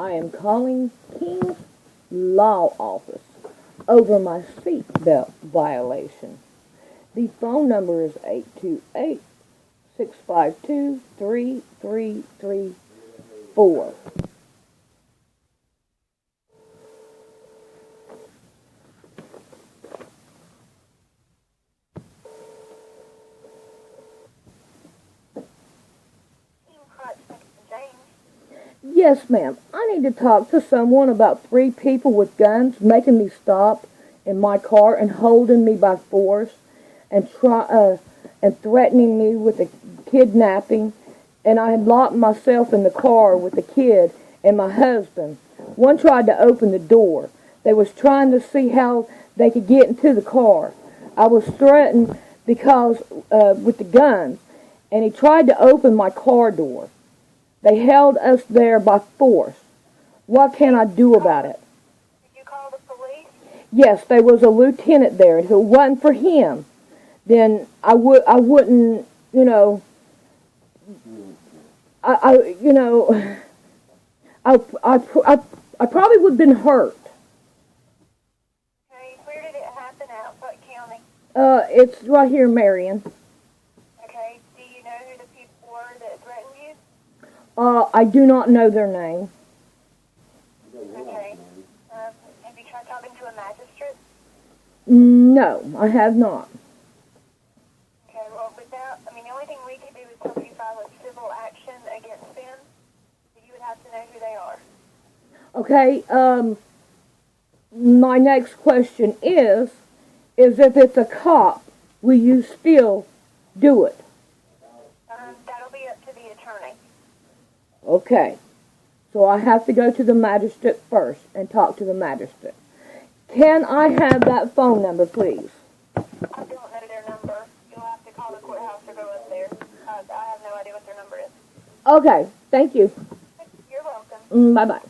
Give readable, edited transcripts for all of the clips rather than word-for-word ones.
I am calling King's Law Office over my seatbelt violation. The phone number is 828-652-3334. Yes, ma'am. I need to talk to someone about 3 people with guns making me stop in my car and holding me by force and threatening me with a kidnapping. And I had locked myself in the car with the kid and my husband. One tried to open the door. They was trying to see how they could get into the car. I was threatened because with the guns, and he tried to open my car door. They held us there by force. What can I do about it? Did you call the police? Yes, there was a lieutenant there, and if it wasn't for him, then I wouldn't, I probably would have been hurt. Okay, where did it happen at? What county? It's right here in Marion. Okay, do you know who the people were that threatened you? I do not know their name. Okay. Have you tried talking to a magistrate? No, I have not. Okay, well, the only thing we could do is help you file a civil action against them. So you would have to know who they are. Okay, my next question is if it's a cop, will you still do it? That'll be up to the attorney. Okay, so I have to go to the magistrate first and talk to the magistrate. Can I have that phone number, please? I don't know their number. You'll have to call the courthouse or go up there. I have no idea what their number is. Okay, thank you. You're welcome. Bye-bye.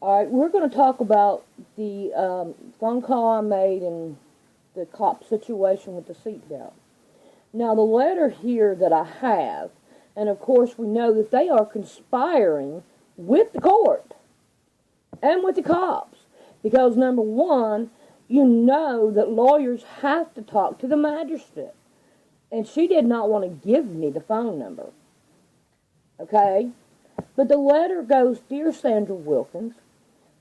All right, we're going to talk about the phone call I made and the cop situation with the seatbelt. Now, the letter here that I have, and of course we know that they are conspiring with the court and with the cops. Because, number one, you know that lawyers have to talk to the magistrate. And she did not want to give me the phone number. Okay? But the letter goes, Dear Sandra Wilkins,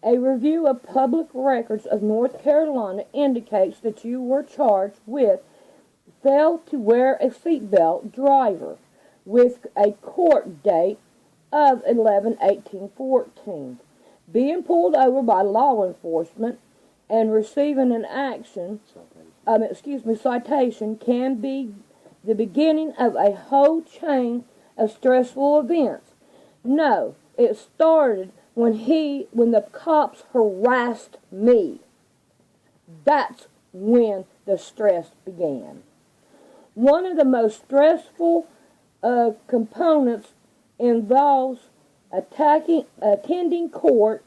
a review of public records of North Carolina indicates that you were charged with failed to wear a seatbelt driver with a court date of 11/18/14, being pulled over by law enforcement and receiving an citation can be the beginning of a whole chain of stressful events. No, it started when the cops harassed me. That's when the stress began. One of the most stressful components involves attending court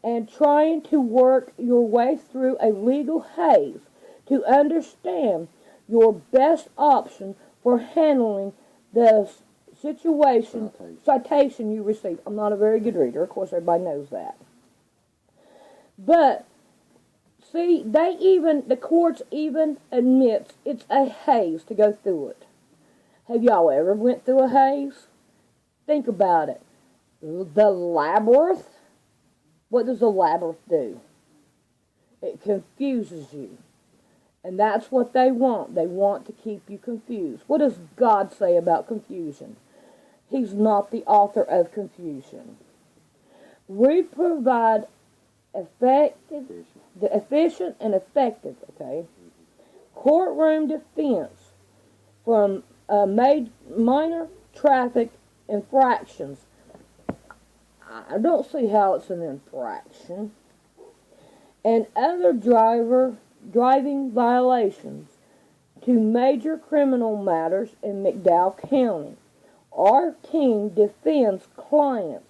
and trying to work your way through a legal haze to understand your best option for handling the citation you receive. I'm not a very good reader. Of course, everybody knows that. But, see, the courts even admits it's a haze to go through it. Have y'all ever went through a haze? Think about it. The labyrinth? What does the labyrinth do? It confuses you. And that's what they want. They want to keep you confused. What does God say about confusion? He's not the author of confusion. We provide efficient and effective, courtroom defense from minor traffic infractions. I don't see how it's an infraction. And other driving violations to major criminal matters in McDowell County. Our team defends clients'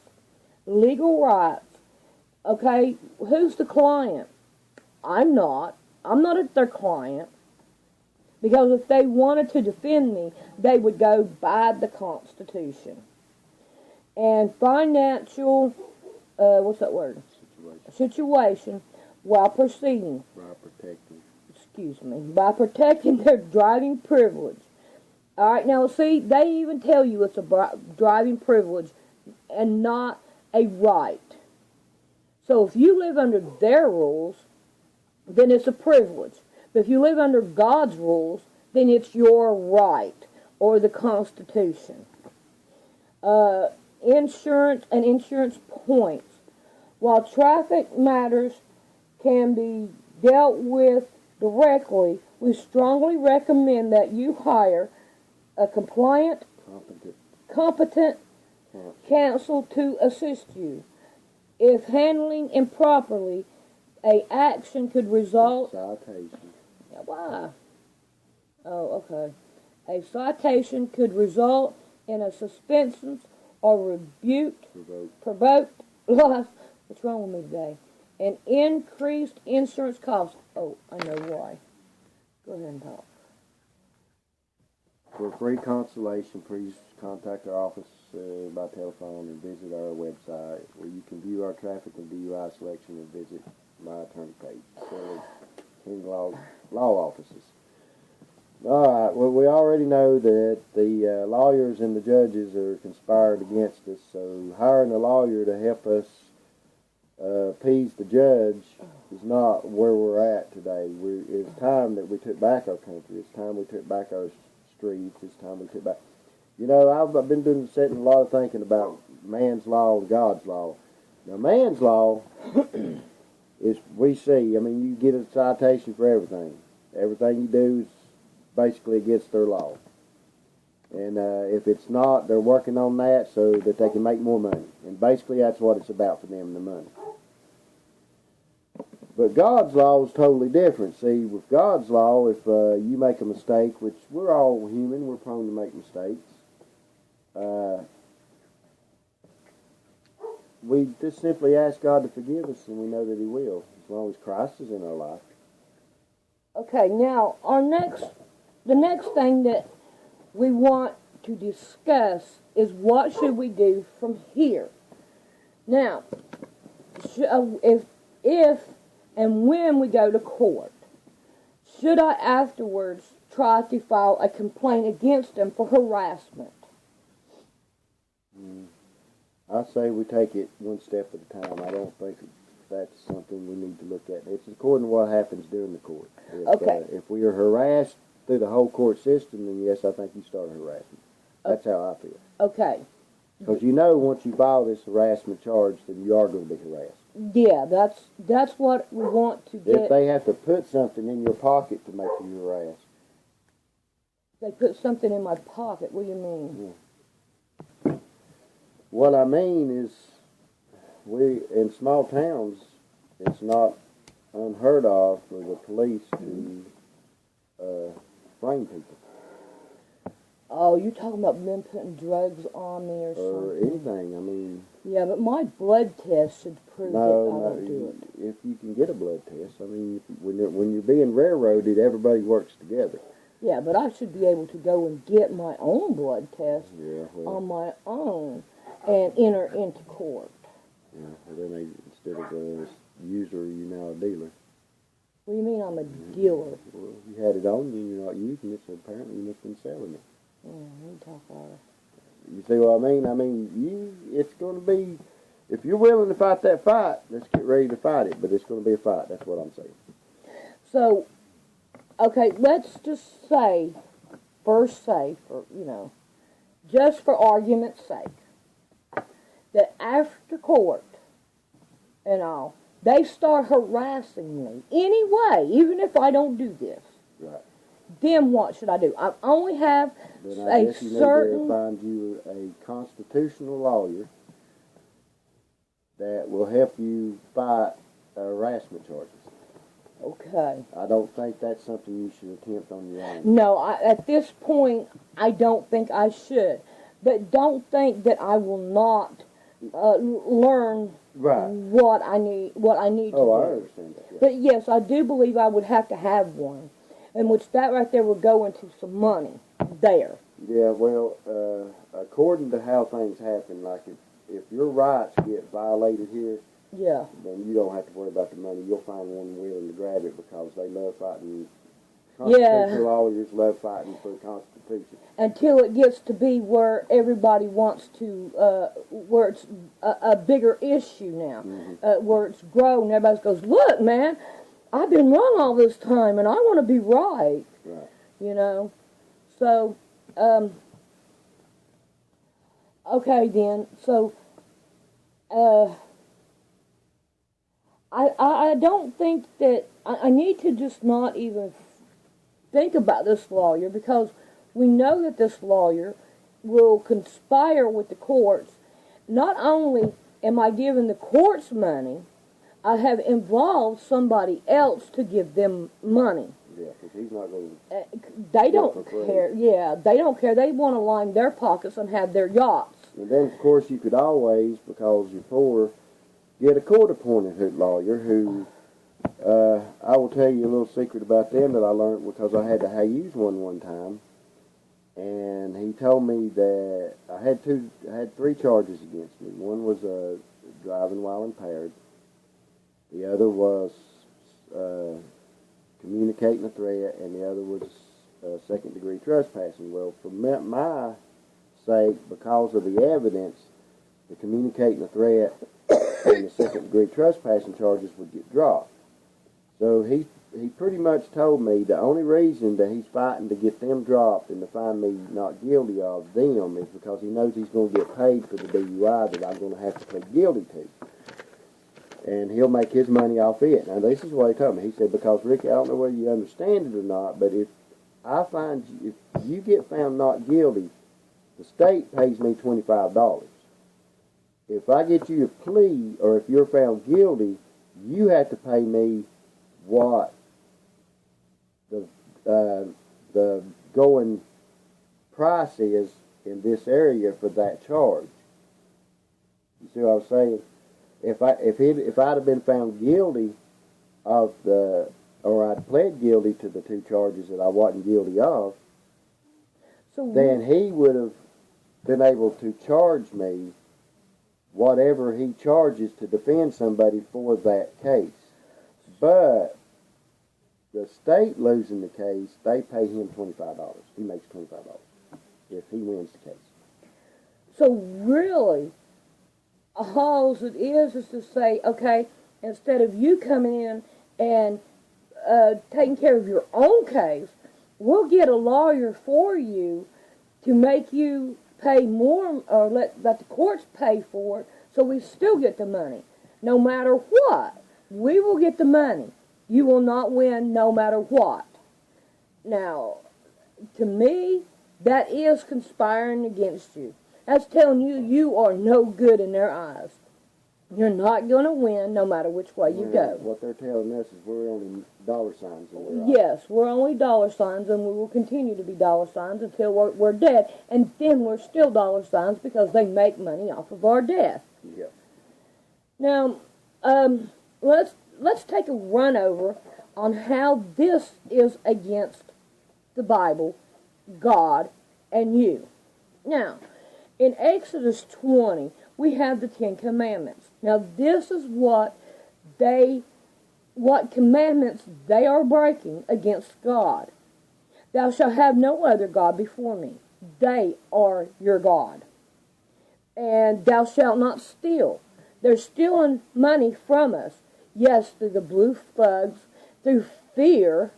legal rights. Okay, who's the client? I'm not their client. Because if they wanted to defend me, they would go by the Constitution. and financial, what's that word? Situation while proceeding. By protecting their driving privilege. All right, now see, they even tell you it's a driving privilege and not a right. So if you live under their rules, then it's a privilege. But if you live under God's rules, then it's your right, or the Constitution. Insurance and insurance points. While traffic matters can be dealt with directly, we strongly recommend that you hire a competent counsel to assist you. If handling improperly, a action could result. Citation. Yeah, why? Oh, okay. A citation could result in a suspension or provoked loss. What's wrong with me today? And increased insurance costs. Oh, I know why. Go ahead and talk. For free consultation, please contact our office by telephone and visit our website where you can view our traffic and DUI selection and visit my attorney page. So, King Law offices. All right. Well, we already know that the lawyers and the judges are conspired against us. So hiring a lawyer to help us appease the judge is not where we're at today. It's time that we took back our country. It's time we took back our streets. It's time we took back. You know, I've been sitting a lot of thinking about man's law and God's law. Now, man's law is we see. I mean, you get a citation for everything. Everything you do is basically against their law. And if it's not, they're working on that so that they can make more money. And basically, that's what it's about for them, the money. But God's law is totally different. See, with God's law, if you make a mistake, which we're all human, we're prone to make mistakes, we just simply ask God to forgive us, and we know that He will, as long as Christ is in our life. Okay, now, the next thing that we want to discuss is what should we do from here. Now, if and when we go to court, should I afterwards try to file a complaint against them for harassment? I say we take it one step at a time. I don't think that's something we need to look at. It's according to what happens during the court. If we are harassed through the whole court system, then yes, I think you start harassment. That's how I feel. Okay. Because you know once you file this harassment charge, then you are going to be harassed. Yeah, that's what we want to get. If they have to put something in your pocket to make you harassed. They put something in my pocket. What do you mean? Yeah. What I mean is, in small towns, it's not unheard of for the police to frame people. Oh, you talking about them putting drugs on me or something? Or anything, I mean... Yeah, but my blood test should prove that I don't do it. If you can get a blood test, I mean, when you're being railroaded, everybody works together. Yeah, but I should be able to go and get my own blood test on my own and enter into court. Yeah, well then instead of a user, you're now a dealer. What do you mean I'm a dealer? Well, you had it on you, you're not using it, so apparently you must have been selling it. Yeah, we talk about it. You see what I mean? I mean, it's going to be, if you're willing to fight that fight, let's get ready to fight it, but it's going to be a fight, that's what I'm saying. So, okay, let's just say, just for argument's sake, that after court and all, they start harassing me anyway, even if I don't do this. Right. Then what should I do? I only have then I guess you need to find you a constitutional lawyer that will help you fight harassment charges. Okay. I don't think that's something you should attempt on your own. No, at this point, I don't think I should. But don't think that I will not learn what I need to do. Oh, I understand that. Yeah. But yes, I do believe I would have to have one, in which that right there would go into some money there. Yeah, well, according to how things happen, like if your rights get violated here, Yeah. then you don't have to worry about the money. You'll find one willing to grab it because they love fighting. Yeah. Constitutional lawyers love fighting for the Constitution. Until it gets to be where everybody wants to, where it's a bigger issue now, where it's grown. Everybody goes, look, man, I've been wrong all this time, and I want to be right. Right. You know, so okay then. So I don't think that I need to just not even think about this lawyer, because we know that this lawyer will conspire with the courts. Not only am I giving the courts money, I have involved somebody else to give them money. Yeah, because he's not going to. They don't for free. care. Yeah, they don't care. They want to line their pockets and have their yachts. And then, of course, you could always, because you're poor, get a court-appointed lawyer who. I will tell you a little secret about them that I learned because I had to use one time, and he told me that I had 3 charges against me. One was driving while impaired. The other was communicating a threat, and the other was second-degree trespassing. Well, for my sake, because of the evidence, the communicating a threat and the second-degree trespassing charges would get dropped. So he pretty much told me the only reason that he's fighting to get them dropped and to find me not guilty of them is because he knows he's going to get paid for the DUI that I'm going to have to plead guilty to. And he'll make his money off it. Now, this is what he told me. He said, because, Ricky, I don't know whether you understand it or not, but if you get found not guilty, the state pays me $25. If I get you a plea, or if you're found guilty, you have to pay me what the going price is in this area for that charge. You see what I'm saying? If I'd have been found guilty of or I'd pled guilty to the 2 charges that I wasn't guilty of, So then he would have been able to charge me whatever he charges to defend somebody for that case. But the state losing the case, they pay him $25. He makes $25 if he wins the case. So really, all it is to say, okay, instead of you coming in and taking care of your own case, we'll get a lawyer for you to make you pay more, or let the courts pay for it, so we still get the money. No matter what, we will get the money. You will not win no matter what. Now, to me, that is conspiring against you. That's telling you you are no good in their eyes. You're not going to win no matter which way you go. What they're telling us is we're only dollar signs in their eyes. Yes, we're only dollar signs, and we will continue to be dollar signs until we're dead. And then we're still dollar signs because they make money off of our death. Yep. Now, let's take a run over on how this is against the Bible, God, and you. Now, in Exodus 20, we have the 10 Commandments. Now, this is what commandments they are breaking against God. Thou shalt have no other God before me. They are your God. And thou shalt not steal. They're stealing money from us. Yes, through the blue thugs, through fear.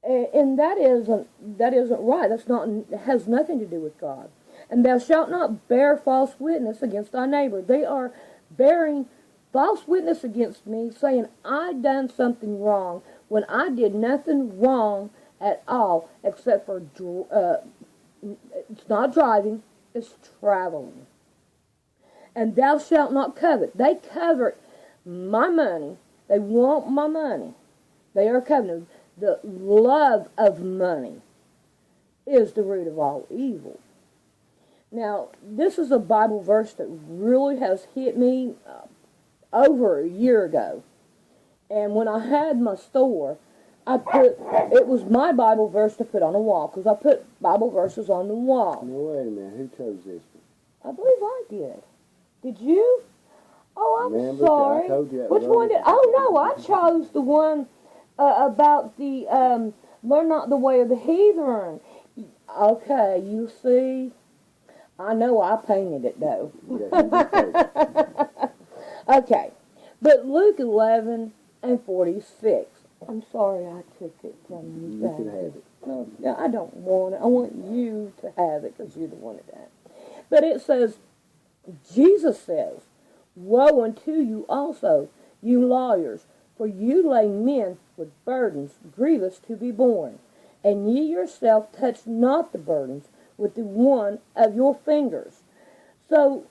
And that isn't right. It has nothing to do with God. And thou shalt not bear false witness against thy neighbor. They are bearing false witness against me, saying I done something wrong when I did nothing wrong at all, except for it's not driving, it's traveling. And thou shalt not covet. They covet my money. They want my money. They are coveting. The love of money is the root of all evil. Now, this is a Bible verse that really has hit me over a year ago. And when I had my store, it was my Bible verse to put on the wall, because I put Bible verses on the wall. Now, wait a minute. Who chose this I believe I did. Did you? Oh, I'm Remember, sorry. I told you that Which was one on- did? Oh no, I chose the one about the learn not the way of the heathen. Okay, you see, I know I painted it though. Yeah, you did say. Okay, but Luke 11:46. I'm sorry I took it from you. You can Daddy. have it. No, I don't want it. I want you to have it because you're the one that. But it says, Jesus says, "Woe unto you also, you lawyers, for you lay men with burdens grievous to be borne, and ye yourself touch not the burdens with the one of your fingers." So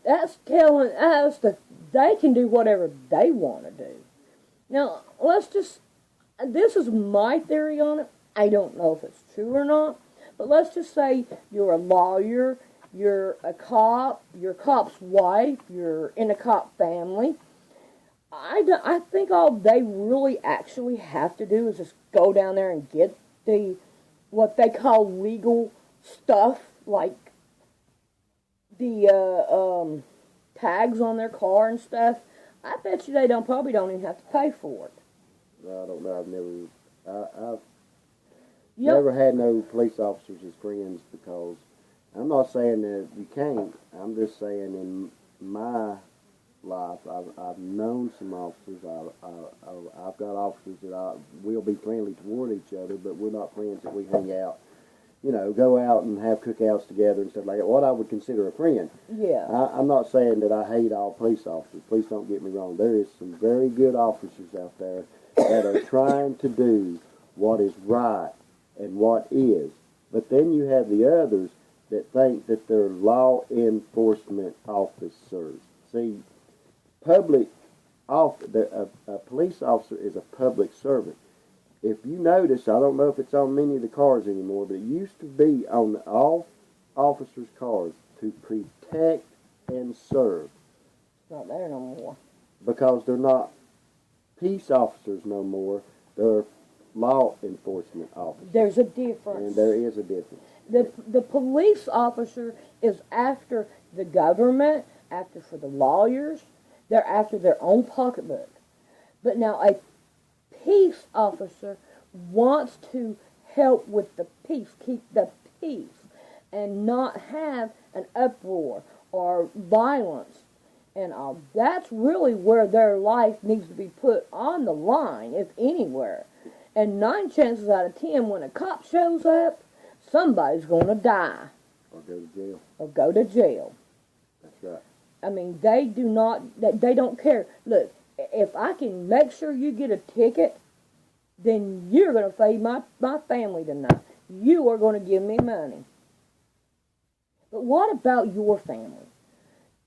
that's telling us that they can do whatever they want to do. Now, this is my theory on it. I don't know if it's true or not, but let's just say you're a lawyer, you're a cop, you're a cop's wife, you're in a cop family. I think all they really actually have to do is just go down there and get what they call legal stuff, like the tags on their car and stuff. I bet you they probably don't even have to pay for it. I don't know. I've Yep. never had no police officers as friends because I'm not saying that you can't. I'm just saying in my life, I've known some officers. I've got officers that we'll be friendly toward each other, but we're not friends that we hang out. You know, go out and have cookouts together and stuff like that. What I would consider a friend. Yeah. I'm not saying that I hate all police officers. Please don't get me wrong. There is some very good officers out there that are trying to do what is right and what is. But then you have the others that think that they're law enforcement officers. See, a police officer is a public servant. If you notice, I don't know if it's on many of the cars anymore, but it used to be on all officers' cars to protect and serve. It's not there no more. Because they're not peace officers no more. They're law enforcement officers. There's a difference. And there is a difference. The police officer is after the government, after for the lawyers. They're after their own pocketbook. But now a peace officer wants to help with the peace, keep the peace, and not have an uproar or violence. And that's really where their life needs to be put on the line, if anywhere. And 9 chances out of 10, when a cop shows up, somebody's going to die. Or go to jail. Or go to jail. That's right. I mean, they don't care. Look, if I can make sure you get a ticket, then you're going to feed my family tonight. You are going to give me money. But what about your family?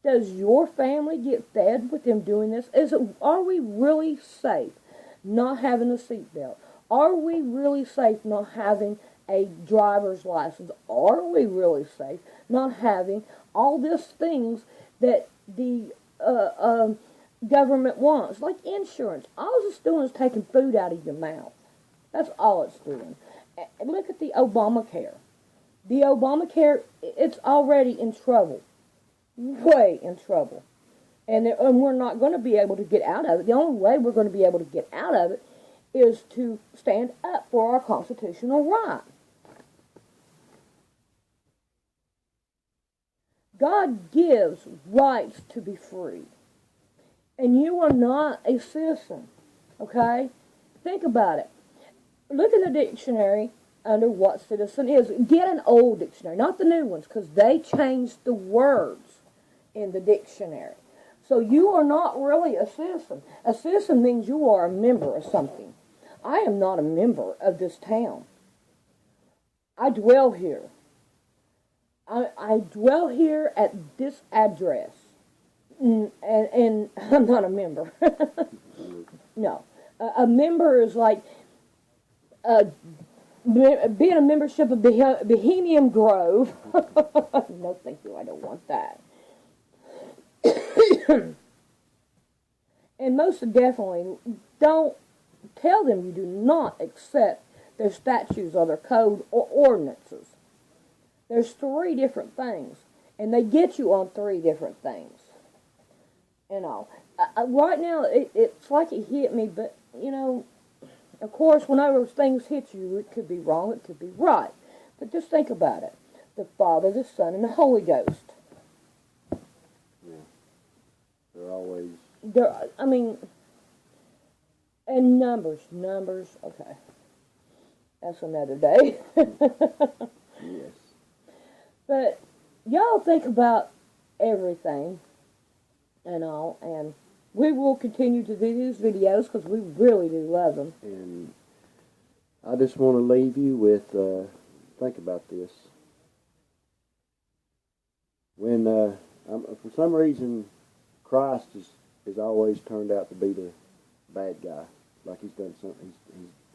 Does your family get fed with them doing this? Are we really safe not having a seatbelt? Are we really safe not having a driver's license? Are we really safe not having all these things that the government wants, like insurance? All it's doing is taking food out of your mouth. That's all it's doing. And look at the Obamacare. The Obamacare, it's already in trouble. Way in trouble. And we're not going to be able to get out of it. The only way we're going to be able to get out of it is to stand up for our constitutional right. God gives rights to be free. And you are not a citizen. Okay? Think about it. Look in the dictionary under what citizen is. Get an old dictionary, not the new ones, because they changed the words in the dictionary. So you are not really a citizen. A citizen means you are a member of something. I am not a member of this town. I dwell here. I dwell here at this address. And I'm not a member. No. A member is like being a membership of Bohemian Grove. No, thank you. I don't want that. And most definitely, don't tell them you do not accept their statutes or their code or ordinances. There's 3 different things. and they get you on 3 different things. You know, right now it's like it hit me, but you know, of course, whenever things hit you, it could be wrong, it could be right. But just think about it: the Father, the Son, and the Holy Ghost. They're always. I mean, and numbers. Okay, that's another day. Yes. But y'all think about everything and all, and we will continue to do these videos because we really do love them. And I just want to leave you with, think about this. When, for some reason, Christ is always turned out to be the bad guy. Like he's done something.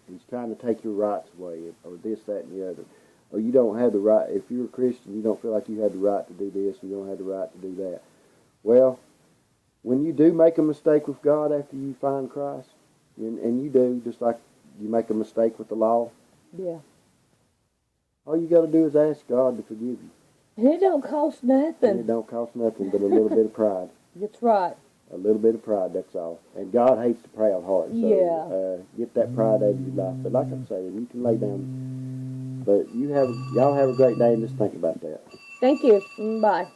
He's trying to take your rights away, or this, that, and the other. Or you don't have the right, if you're a Christian, you don't feel like you have the right to do this, you don't have the right to do that. Well, when you do make a mistake with God after you find Christ, and you do, just like you make a mistake with the law, Yeah. all you got to do is ask God to forgive you. And it don't cost nothing. And it don't cost nothing but a little bit of pride. That's right. A little bit of pride, that's all. And God hates the proud heart. So get that pride out of your life. But like I'm saying, you can lay down. But y'all have a great day and just think about that. Thank you. Bye.